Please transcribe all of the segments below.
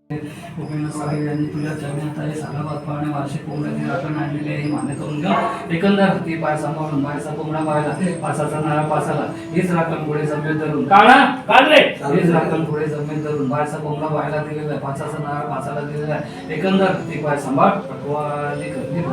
गोपीनाथ साहेब यांनी तुझ्या चरणात आहे साला बापाने वार्षिक कोंबड्याची राखण आणलेली आहे, मान्य करून घ्या. एकंदर हाती पाय सांभाळून बाहेरचा कोंबडा पाहिला, पासाचा नाळा पासाला, हीच राखण पुढे जमेल धरून काढा काढ रे, हीच राखण पुढे जमेल धरून बाहेरचा कोंबडा पाहायला दिलेला आहे, पासाचा नाळा पासाला दिलेला आहे. एकंदर हाती पाय सांभाळ पटवाली करली.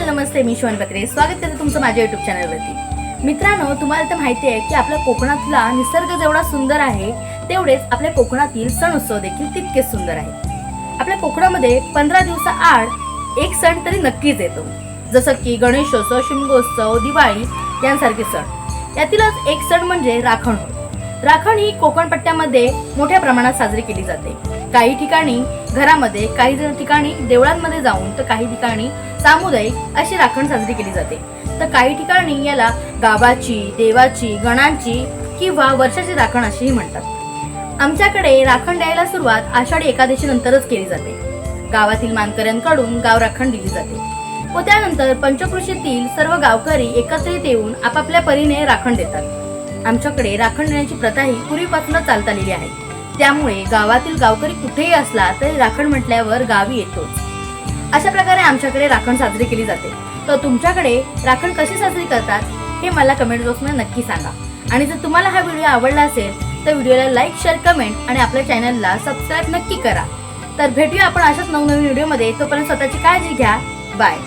नमस्ते, मी शिवानी बत्रे. स्वागत करते तुमचं माझ्या युट्यूब चॅनलवरती. मित्रांनो, तुम्हाला तर माहिती आहे की आपल्या कोकणातला निसर्ग जेवढा सुंदर आहे तेवढेच आपल्या कोकणातील सण उत्सव देखील तितकेच सुंदर आहे. आपल्या कोकणामध्ये 15 दिवसाआड एक सण तरी नक्कीच येतो, जसं की गणेशोत्सव, शिमगोत्सव, दिवाळी यांसारखे सण. यातीलच एक सण म्हणजे राखण. राखण ही कोकण पट्ट्यामध्ये मोठ्या प्रमाणात साजरी केली जाते. काही ठिकाणी घरामध्ये, काही ठिकाणी देवळांमध्ये जाऊन, तर काही ठिकाणी सामुदायिक अशी राखण साजरी केली जाते. तर काही ठिकाणी याला गावाची, देवाची, गणांची किंवा वर्षाची राखण अशीही म्हणतात. आमच्याकडे राखण द्यायला सुरुवात आषाढी एकादशी नंतरच केली जाते. गावातील मानकऱ्यांकडून गाव राखण दिली जाते व त्यानंतर पंचक्रोशीतील सर्व गावकरी एकत्रित येऊन आपापल्या परीने राखण देतात. आमच्याकडे राखण देण्याची प्रथा ही पूर्वीपासूनच चालत आलेली आहे. त्यामुळे गावातील गावकरी कुठेही असला तरी राखण म्हटल्यावर गावी येतोच. अशा प्रकारे आमच्याकडे राखण साजरी केली जाते. तर तुमच्याकडे राखण कशी साजरी करतात हे मला कमेंट बॉक्समध्ये नक्की सांगा. आणि जर तुम्हाला हा व्हिडिओ आवडला असेल तर व्हिडिओला लाईक, शेअर, कमेंट आणि आपल्या चॅनलला सबस्क्राईब नक्की करा. तर भेटूया आपण अशाच नवनवीन व्हिडिओमध्ये. तोपर्यंत स्वतःची काळजी घ्या. बाय.